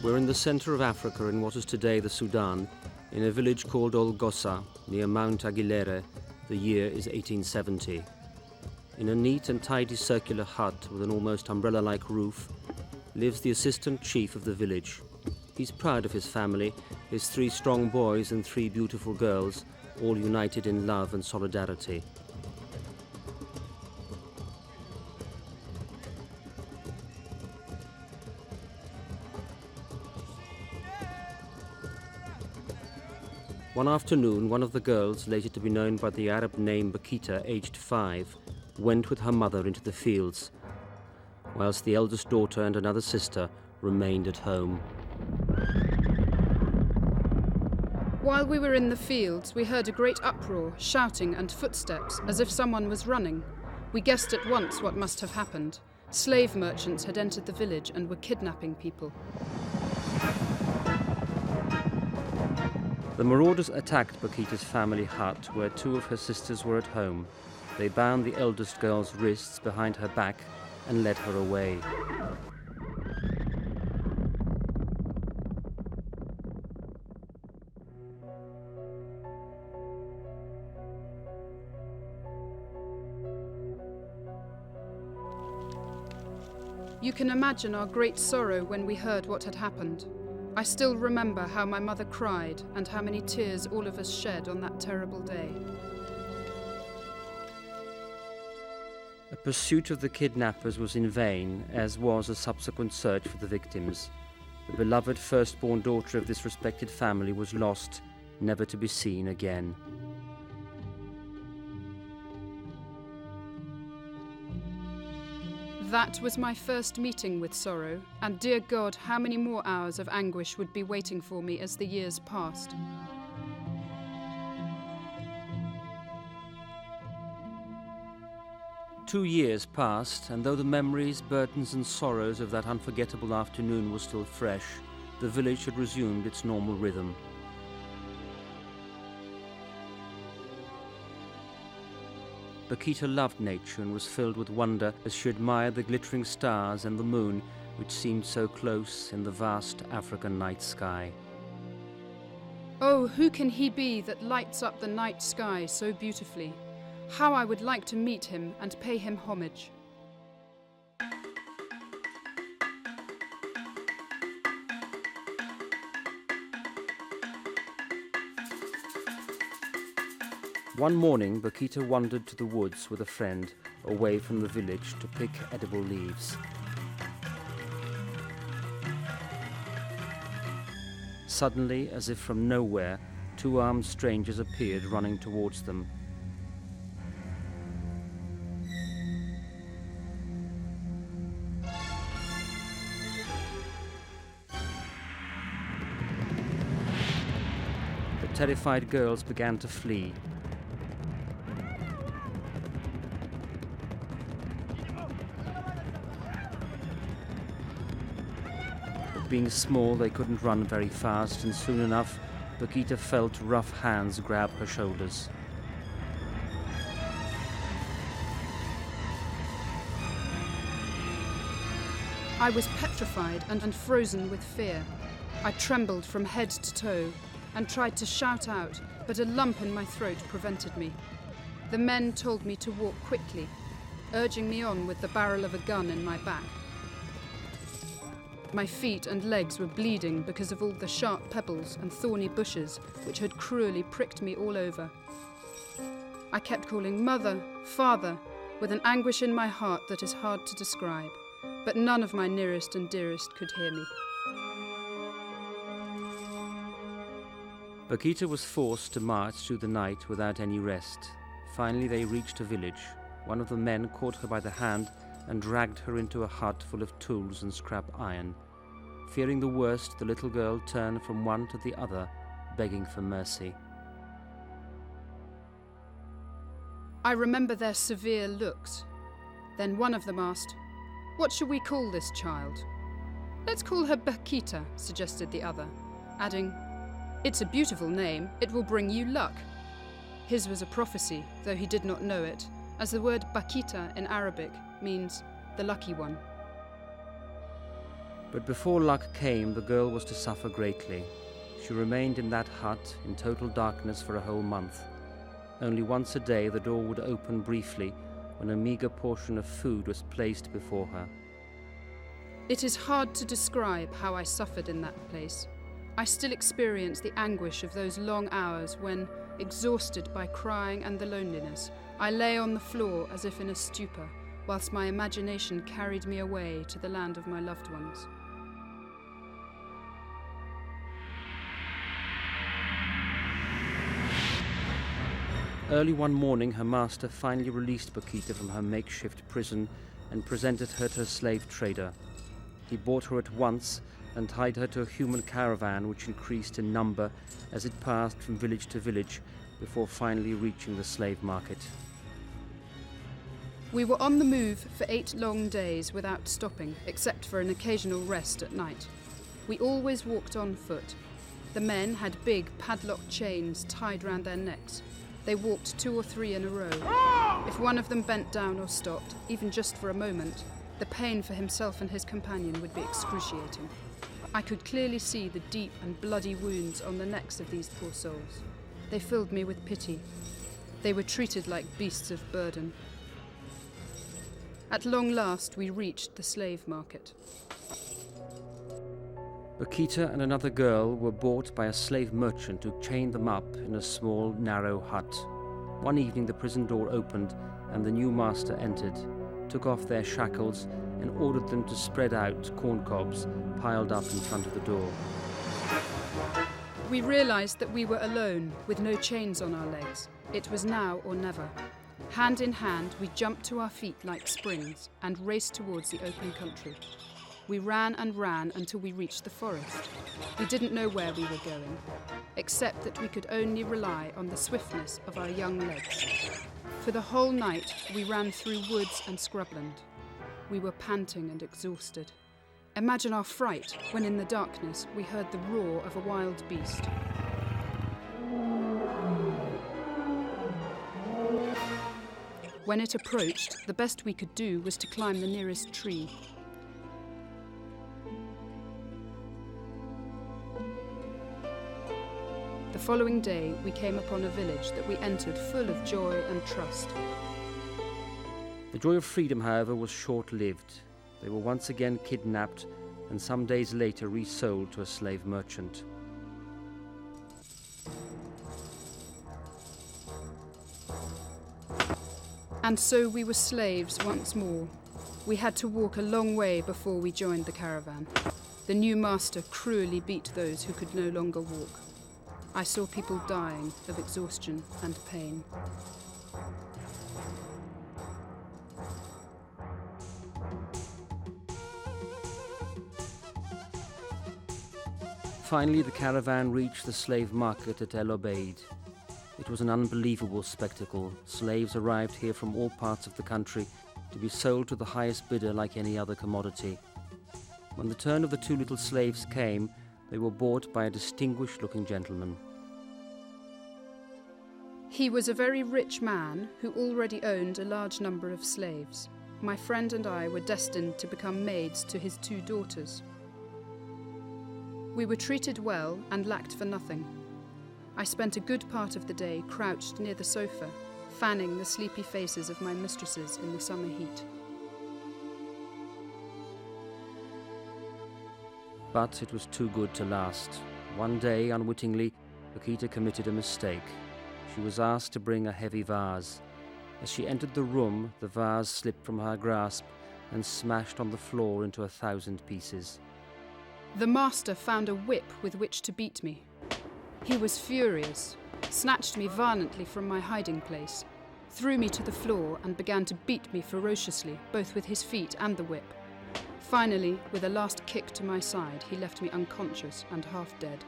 We're in the center of Africa in what is today the Sudan, in a village called Olgossa, near Mount Aguilera. The year is 1870. In a neat and tidy circular hut with an almost umbrella-like roof lives the assistant chief of the village. He's proud of his family, his 3 strong boys and 3 beautiful girls, all united in love and solidarity. One afternoon, one of the girls, later to be known by the Arab name Bakhita, aged 5, went with her mother into the fields, whilst the eldest daughter and another sister remained at home. While we were in the fields, we heard a great uproar, shouting and footsteps, as if someone was running. We guessed at once what must have happened. Slave merchants had entered the village and were kidnapping people. The marauders attacked Bakhita's family hut, where 2 of her sisters were at home. They bound the eldest girl's wrists behind her back and led her away. You can imagine our great sorrow when we heard what had happened. I still remember how my mother cried and how many tears all of us shed on that terrible day. A pursuit of the kidnappers was in vain, as was a subsequent search for the victims. The beloved firstborn daughter of this respected family was lost, never to be seen again. That was my first meeting with sorrow, and dear God, how many more hours of anguish would be waiting for me as the years passed. Two years passed, and though the memories, burdens and sorrows of that unforgettable afternoon were still fresh, the village had resumed its normal rhythm. Bakhita loved nature and was filled with wonder as she admired the glittering stars and the moon, which seemed so close in the vast African night sky. Oh, who can he be that lights up the night sky so beautifully? How I would like to meet him and pay him homage. One morning, Bakhita wandered to the woods with a friend, away from the village, to pick edible leaves. Suddenly, as if from nowhere, 2 armed strangers appeared running towards them. The terrified girls began to flee. Being small, they couldn't run very fast, and soon enough, Bakhita felt rough hands grab her shoulders. I was petrified and frozen with fear. I trembled from head to toe and tried to shout out, but a lump in my throat prevented me. The men told me to walk quickly, urging me on with the barrel of a gun in my back. My feet and legs were bleeding because of all the sharp pebbles and thorny bushes which had cruelly pricked me all over. I kept calling Mother, Father, with an anguish in my heart that is hard to describe, but none of my nearest and dearest could hear me. Bakhita was forced to march through the night without any rest. Finally, they reached a village. One of the men caught her by the hand and dragged her into a hut full of tools and scrap iron. Fearing the worst, the little girl turned from one to the other, begging for mercy. I remember their severe looks. Then one of them asked, "What shall we call this child?" "Let's call her Bakhita," suggested the other, adding, "It's a beautiful name, it will bring you luck." His was a prophecy, though he did not know it, as the word Bakhita in Arabic means the lucky one. But before luck came, the girl was to suffer greatly. She remained in that hut in total darkness for a whole month. Only once a day the door would open briefly when a meagre portion of food was placed before her. It is hard to describe how I suffered in that place. I still experience the anguish of those long hours when, exhausted by crying and the loneliness, I lay on the floor as if in a stupor, whilst my imagination carried me away to the land of my loved ones. Early one morning, her master finally released Bakhita from her makeshift prison and presented her to a slave trader. He bought her at once and tied her to a human caravan which increased in number as it passed from village to village before finally reaching the slave market. We were on the move for 8 long days without stopping, except for an occasional rest at night. We always walked on foot. The men had big padlocked chains tied round their necks. They walked 2 or 3 in a row. If one of them bent down or stopped, even just for a moment, the pain for himself and his companion would be excruciating. I could clearly see the deep and bloody wounds on the necks of these poor souls. They filled me with pity. They were treated like beasts of burden. At long last, we reached the slave market. Bakhita and another girl were bought by a slave merchant who chained them up in a small, narrow hut. One evening the prison door opened and the new master entered, took off their shackles and ordered them to spread out corn cobs piled up in front of the door. We realised that we were alone, with no chains on our legs. It was now or never. Hand in hand, we jumped to our feet like springs and raced towards the open country. We ran and ran until we reached the forest. We didn't know where we were going, except that we could only rely on the swiftness of our young legs. For the whole night, we ran through woods and scrubland. We were panting and exhausted. Imagine our fright when in the darkness we heard the roar of a wild beast. When it approached, the best we could do was to climb the nearest tree. The following day, we came upon a village that we entered full of joy and trust. The joy of freedom, however, was short-lived. They were once again kidnapped and some days later resold to a slave merchant. And so we were slaves once more. We had to walk a long way before we joined the caravan. The new master cruelly beat those who could no longer walk. I saw people dying of exhaustion and pain. Finally, the caravan reached the slave market at El Obeid. It was an unbelievable spectacle. Slaves arrived here from all parts of the country to be sold to the highest bidder like any other commodity. When the turn of the 2 little slaves came, they were bought by a distinguished-looking gentleman. He was a very rich man who already owned a large number of slaves. My friend and I were destined to become maids to his 2 daughters. We were treated well and lacked for nothing. I spent a good part of the day crouched near the sofa, fanning the sleepy faces of my mistresses in the summer heat. But it was too good to last. One day, unwittingly, Bakhita committed a mistake. She was asked to bring a heavy vase. As she entered the room, the vase slipped from her grasp and smashed on the floor into 1,000 pieces. The master found a whip with which to beat me. He was furious, snatched me violently from my hiding place, threw me to the floor and began to beat me ferociously, both with his feet and the whip. Finally, with a last kick to my side, he left me unconscious and half dead.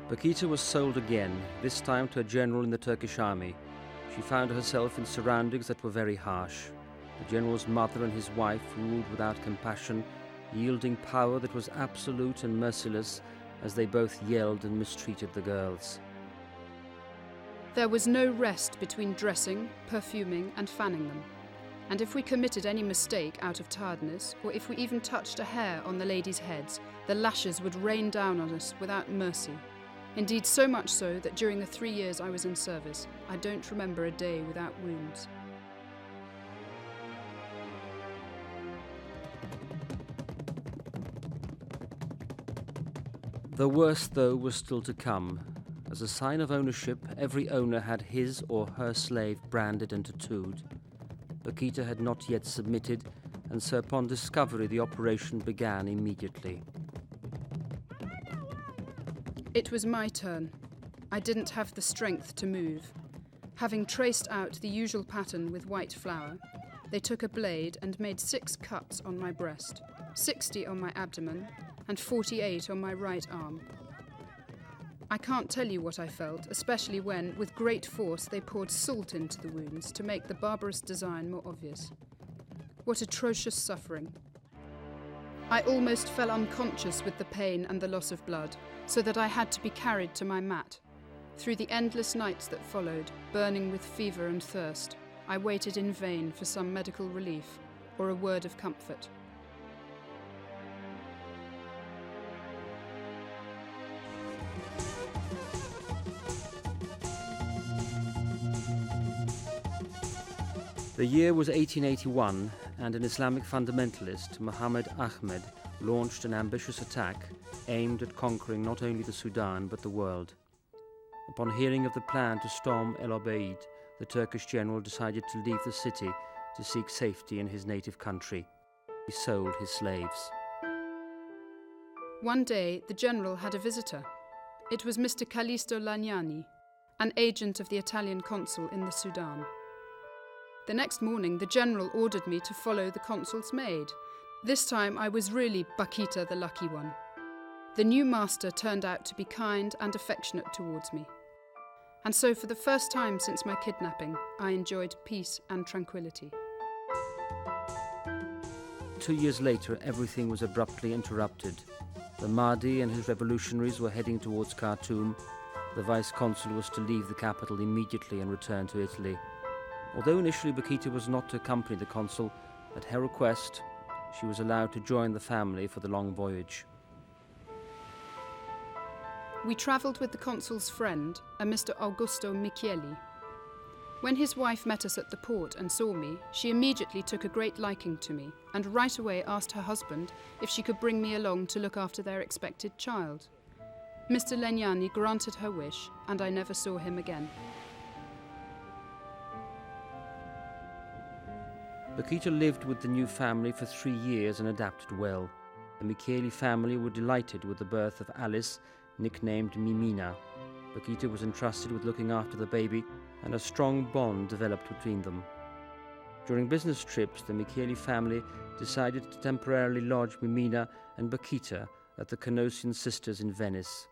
Bakhita was sold again, this time to a general in the Turkish army. She found herself in surroundings that were very harsh. The general's mother and his wife ruled without compassion, yielding power that was absolute and merciless as they both yelled and mistreated the girls. There was no rest between dressing, perfuming, and fanning them. And if we committed any mistake out of tiredness, or if we even touched a hair on the ladies' heads, the lashes would rain down on us without mercy. Indeed, so much so that during the 3 years I was in service, I don't remember a day without wounds. The worst, though, was still to come. As a sign of ownership, every owner had his or her slave branded and tattooed. Bakhita had not yet submitted, and so upon discovery the operation began immediately. It was my turn. I didn't have the strength to move. Having traced out the usual pattern with white flour, they took a blade and made 6 cuts on my breast, 60 on my abdomen, and 48 on my right arm. I can't tell you what I felt, especially when, with great force, they poured salt into the wounds to make the barbarous design more obvious. What atrocious suffering. I almost fell unconscious with the pain and the loss of blood, so that I had to be carried to my mat. Through the endless nights that followed, burning with fever and thirst, I waited in vain for some medical relief or a word of comfort. The year was 1881, and an Islamic fundamentalist, Muhammad Ahmed, launched an ambitious attack aimed at conquering not only the Sudan but the world. Upon hearing of the plan to storm El Obeid, the Turkish general decided to leave the city to seek safety in his native country. He sold his slaves. One day, the general had a visitor. It was Mr. Callisto Lagnani, an agent of the Italian consul in the Sudan. The next morning, the general ordered me to follow the consul's maid. This time, I was really Bakhita, the lucky one. The new master turned out to be kind and affectionate towards me. And so, for the first time since my kidnapping, I enjoyed peace and tranquility. 2 years later, everything was abruptly interrupted. The Mahdi and his revolutionaries were heading towards Khartoum. The vice-consul was to leave the capital immediately and return to Italy. Although initially Bakhita was not to accompany the consul, at her request, she was allowed to join the family for the long voyage. We travelled with the consul's friend, a Mr. Augusto Micheli. When his wife met us at the port and saw me, she immediately took a great liking to me and right away asked her husband if she could bring me along to look after their expected child. Mr. Lagnani granted her wish, and I never saw him again. Bakhita lived with the new family for 3 years and adapted well. The Micheli family were delighted with the birth of Alice, nicknamed Mimina. Bakhita was entrusted with looking after the baby, and a strong bond developed between them. During business trips, the Micheli family decided to temporarily lodge Mimina and Bakhita at the Canossian Sisters in Venice.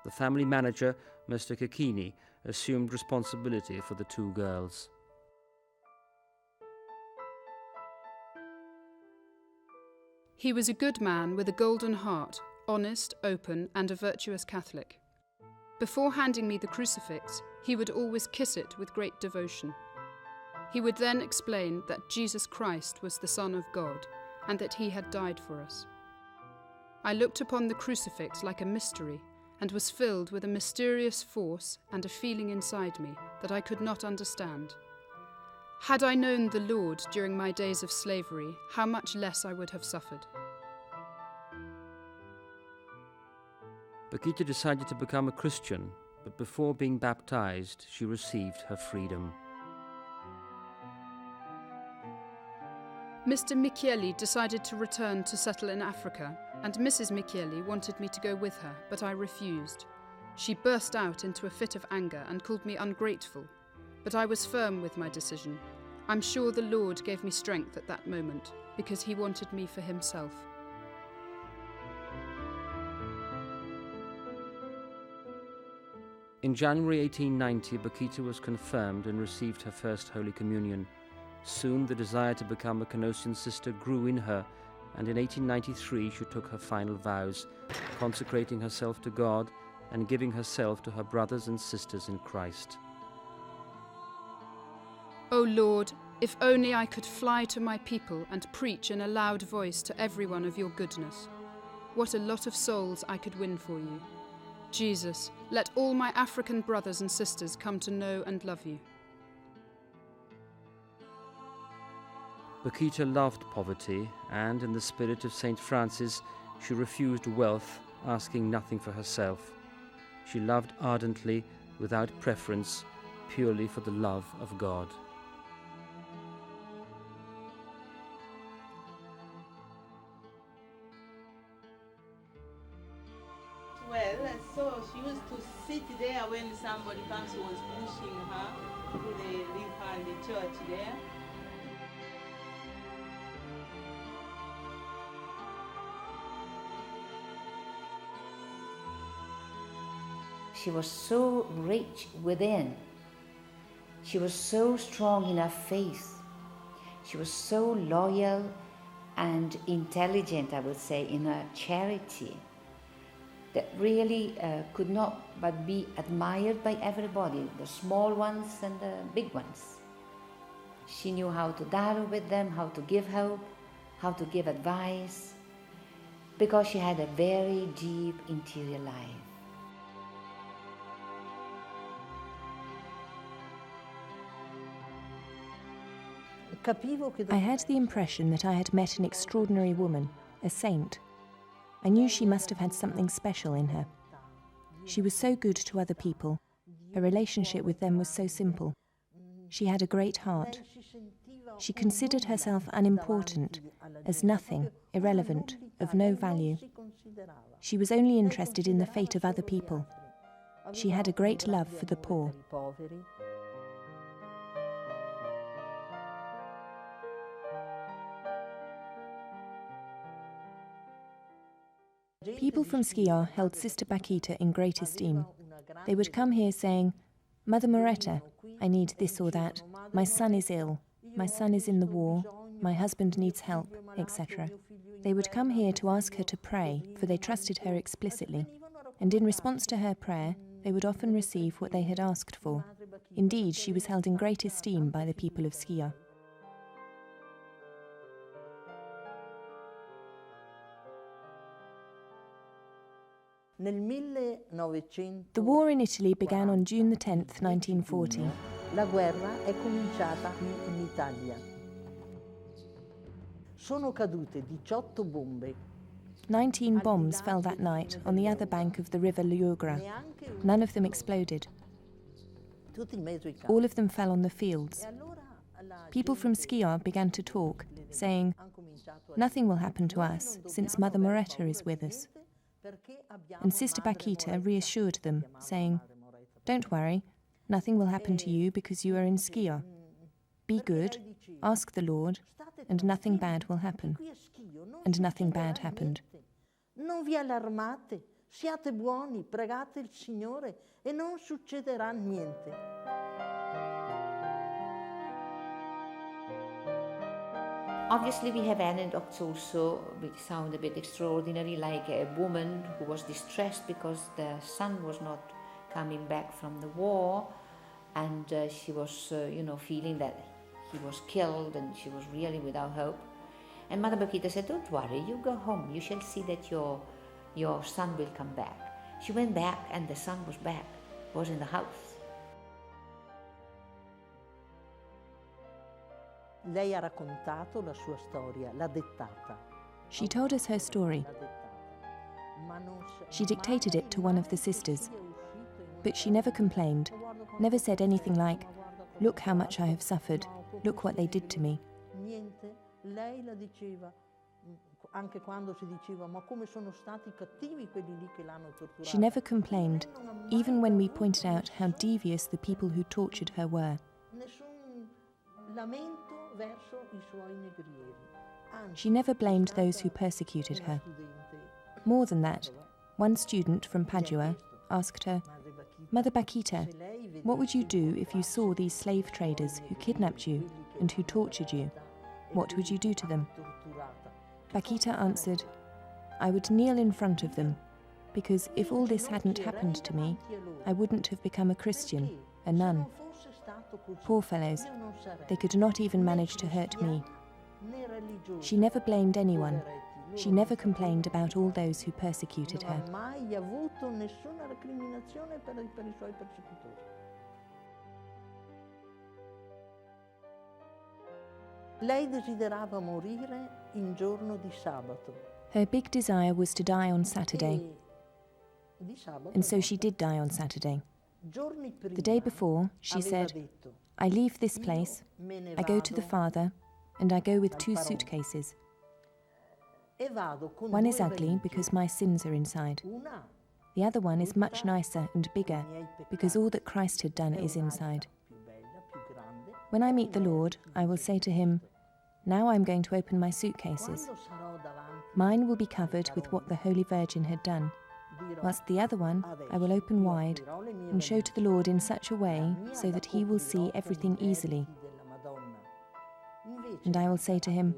The family manager, Mr. Cecchini, assumed responsibility for the 2 girls. He was a good man with a golden heart, honest, open, and a virtuous Catholic. Before handing me the crucifix, he would always kiss it with great devotion. He would then explain that Jesus Christ was the Son of God, and that he had died for us. I looked upon the crucifix like a mystery, and was filled with a mysterious force and a feeling inside me that I could not understand. Had I known the Lord during my days of slavery, how much less I would have suffered. Bakhita decided to become a Christian, but before being baptized, she received her freedom. Mr. Micheli decided to return to settle in Africa, and Mrs. Micheli wanted me to go with her, but I refused. She burst out into a fit of anger and called me ungrateful, but I was firm with my decision. I'm sure the Lord gave me strength at that moment, because he wanted me for himself. In January 1890, Bakhita was confirmed and received her first Holy Communion. Soon the desire to become a Canossian sister grew in her, and in 1893 she took her final vows, consecrating herself to God and giving herself to her brothers and sisters in Christ. O Lord, if only I could fly to my people and preach in a loud voice to everyone of your goodness. What a lot of souls I could win for you. Jesus, let all my African brothers and sisters come to know and love you. Bakhita loved poverty, and in the spirit of St. Francis, she refused wealth, asking nothing for herself. She loved ardently, without preference, purely for the love of God. Well, so she used to sit there when somebody comes who was pushing her to leave her in the church there. She was so rich within. She was so strong in her faith. She was so loyal and intelligent, I would say, in her charity, that really could not but be admired by everybody, the small ones and the big ones. She knew how to dialogue with them, how to give hope, how to give advice, because she had a very deep interior life. I had the impression that I had met an extraordinary woman, a saint. I knew she must have had something special in her. She was so good to other people. Her relationship with them was so simple. She had a great heart. She considered herself unimportant, as nothing, irrelevant, of no value. She was only interested in the fate of other people. She had a great love for the poor. People from Skia held Sister Bakhita in great esteem. They would come here saying, "Mother Moretta, I need this or that. My son is ill. My son is in the war. My husband needs help," etc. They would come here to ask her to pray, for they trusted her explicitly. And in response to her prayer, they would often receive what they had asked for. Indeed, she was held in great esteem by the people of Skia. The war in Italy began on June the 10th, 1940. La guerra è cominciata qui in Italia. Sono cadute 18 bombe. 19 bombs fell that night on the other bank of the river Liugra. None of them exploded. All of them fell on the fields. People from Skia began to talk, saying, "Nothing will happen to us, since Mother Moretta is with us." And Sister Bakhita reassured them, saying, "Don't worry, nothing will happen to you because you are in Skia. Be good, ask the Lord, and nothing bad will happen." And nothing bad happened. Non vi allarmate, siate buoni, pregate il Signore e non succederà niente. Obviously we have anecdotes also which sound a bit extraordinary, like a woman who was distressed because the son was not coming back from the war, and she was feeling that he was killed and she was really without hope. And Mother Bakhita said, "Don't worry, you go home, you shall see that your son will come back." She went back and the son was back, was in the house. Lei ha raccontato la sua storia, l'ha dettata. She told us her story. She dictated it to one of the sisters. But she never complained, never said anything like, "Look how much I have suffered, look what they did to me." Niente, lei la diceva, anche quando si diceva, "Ma come sono stati cattivi quelli lì che l'hanno torturata." She never complained, even when we pointed out how devious the people who tortured her were. Nessun lamento verso i suoi negrieri. She never blamed those who persecuted her. More than that, one student from Padua asked her, "Mother Bakhita, what would you do if you saw these slave traders who kidnapped you and who tortured you? What would you do to them?" Bakhita answered, "I would kneel in front of them, because if all this hadn't happened to me, I wouldn't have become a Christian, a nun." Poor fellows, they could not even manage to hurt me. She never blamed anyone. She never complained about all those who persecuted her. Her big desire was to die on Saturday, and so she did die on Saturday. The day before, she said, "I leave this place, I go to the Father, and I go with 2 suitcases. One is ugly because my sins are inside. The other one is much nicer and bigger because all that Christ had done is inside. When I meet the Lord, I will say to him, 'Now I'm going to open my suitcases. Mine will be covered with what the Holy Virgin had done, whilst the other one I will open wide and show to the Lord in such a way so that he will see everything easily. And I will say to him,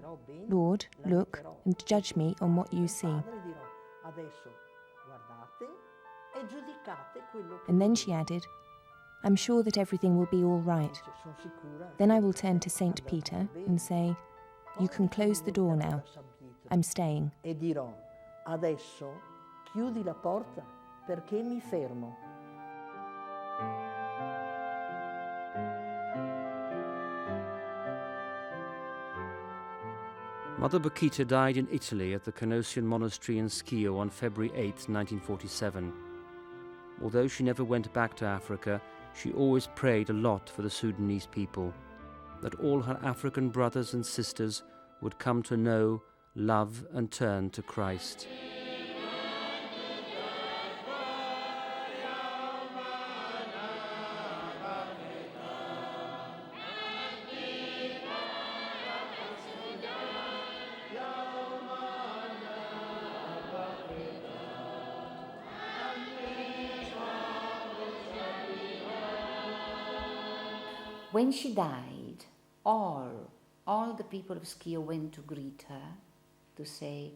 Lord, look and judge me on what you see.'" And then she added, "I'm sure that everything will be all right. Then I will turn to Saint Peter and say, 'You can close the door now. I'm staying.'" E dirò, adesso chiudi la porta perché mi fermo. Mother Bakhita died in Italy at the Canossian monastery in Schio on February 8, 1947. Although she never went back to Africa, she always prayed a lot for the Sudanese people, that all her African brothers and sisters would come to know, love and turn to Christ. When she died, all the people of Schio went to greet her, to say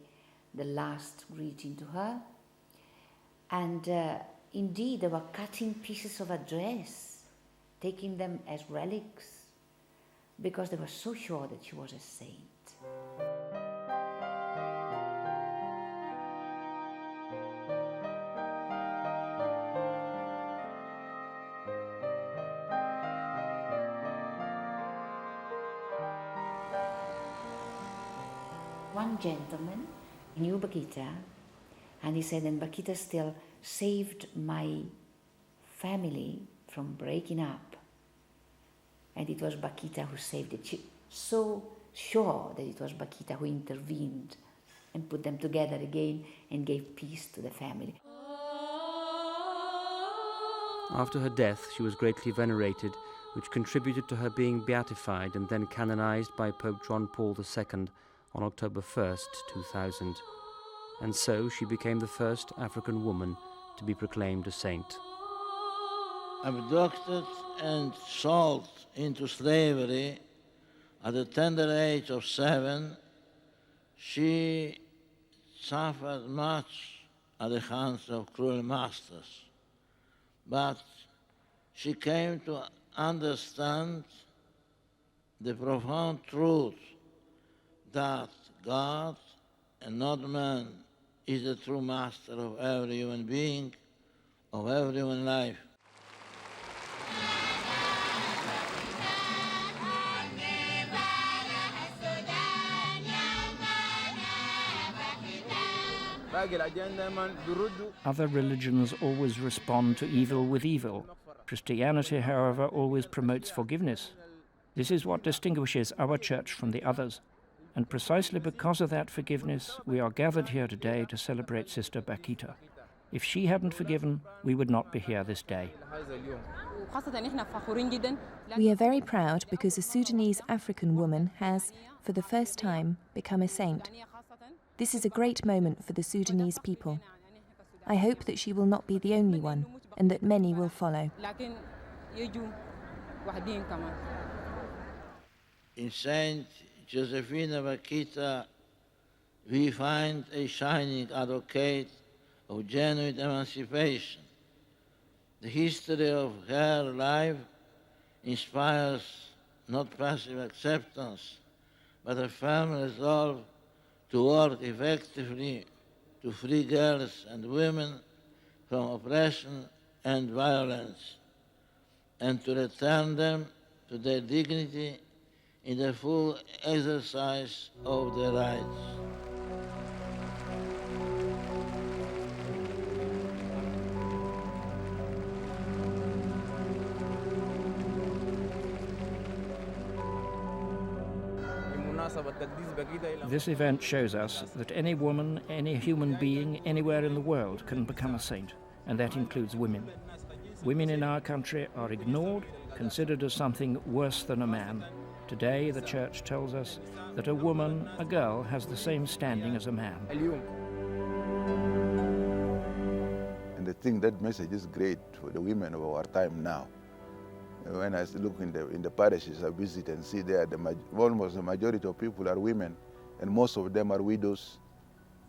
the last greeting to her. And indeed, they were cutting pieces of her dress, taking them as relics, because they were so sure that she was a saint. One gentleman knew Bakhita, and he said, and Bakhita still saved my family from breaking up. And it was Bakhita who saved it. She so sure that it was Bakhita who intervened and put them together again and gave peace to the family. After her death, she was greatly venerated, which contributed to her being beatified and then canonized by Pope John Paul II on October 1st, 2000. And so she became the first African woman to be proclaimed a saint. Abducted and sold into slavery at the tender age of 7, she suffered much at the hands of cruel masters. But she came to understand the profound truth that God and not man is the true master of every human being, of every human life. Other religions always respond to evil with evil. Christianity, however, always promotes forgiveness. This is what distinguishes our church from the others. And precisely because of that forgiveness, we are gathered here today to celebrate Sister Bakhita. If she hadn't forgiven, we would not be here this day. We are very proud because a Sudanese African woman has, for the first time, become a saint. This is a great moment for the Sudanese people. I hope that she will not be the only one, and that many will follow. In Saint Josephina Bakhita, we find a shining advocate of genuine emancipation. The history of her life inspires not passive acceptance, but a firm resolve to work effectively to free girls and women from oppression and violence, and to return them to their dignity in the full exercise of their rights. This event shows us that any woman, any human being, anywhere in the world can become a saint, and that includes women. Women in our country are ignored, considered as something worse than a man. Today, the Church tells us that a woman, a girl, has the same standing as a man. And I think that message is great for the women of our time now. When I look in the parishes I visit and see there, almost the majority of people are women, and most of them are widows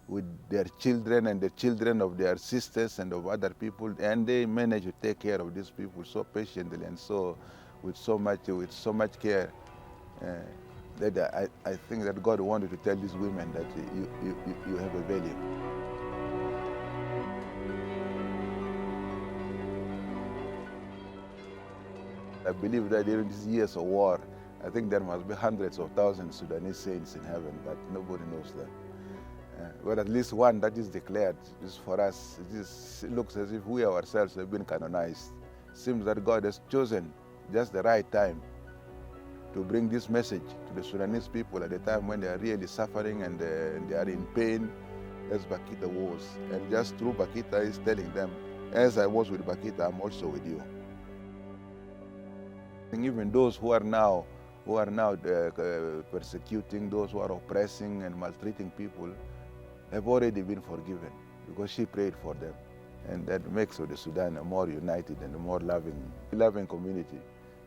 with their children and the children of their sisters and of other people, and they manage to take care of these people so patiently and so with so much care that I think that God wanted to tell these women that you have a value. I believe that during these years of war, I think there must be hundreds of thousands of Sudanese saints in heaven, but nobody knows that. But at least one that is declared is for us. It looks as if we ourselves have been canonized. It seems that God has chosen just the right time to bring this message to the Sudanese people at a time when they are really suffering and they are in pain, as Bakhita was. And just through Bakhita is telling them, as I was with Bakhita, I'm also with you. And even those who are now persecuting, those who are oppressing and maltreating people, have already been forgiven because she prayed for them. And that makes the Sudan a more united and a more loving community.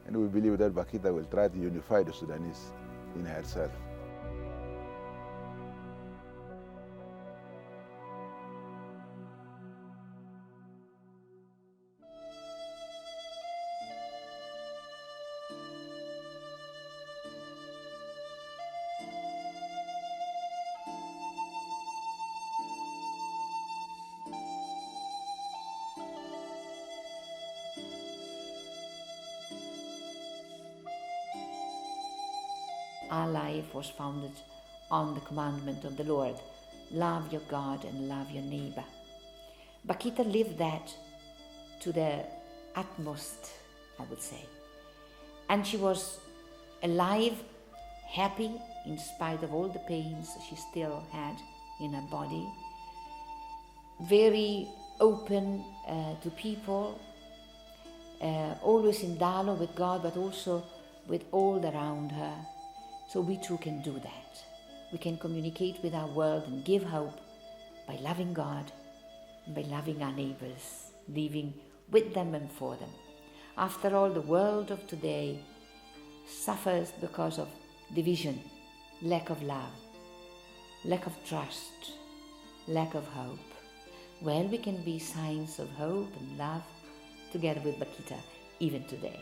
And we believe that Bakhita will try to unify the Sudanese in herself. Our life was founded on the commandment of the Lord. Love your God and love your neighbor. Bakhita lived that to the utmost, I would say. And she was alive, happy, in spite of all the pains she still had in her body. Very open to people, always in dialogue with God, but also with all around her. So we too can do that. We can communicate with our world and give hope by loving God and by loving our neighbors, living with them and for them. After all, the world of today suffers because of division, lack of love, lack of trust, lack of hope. Well, we can be signs of hope and love together with Bakhita even today.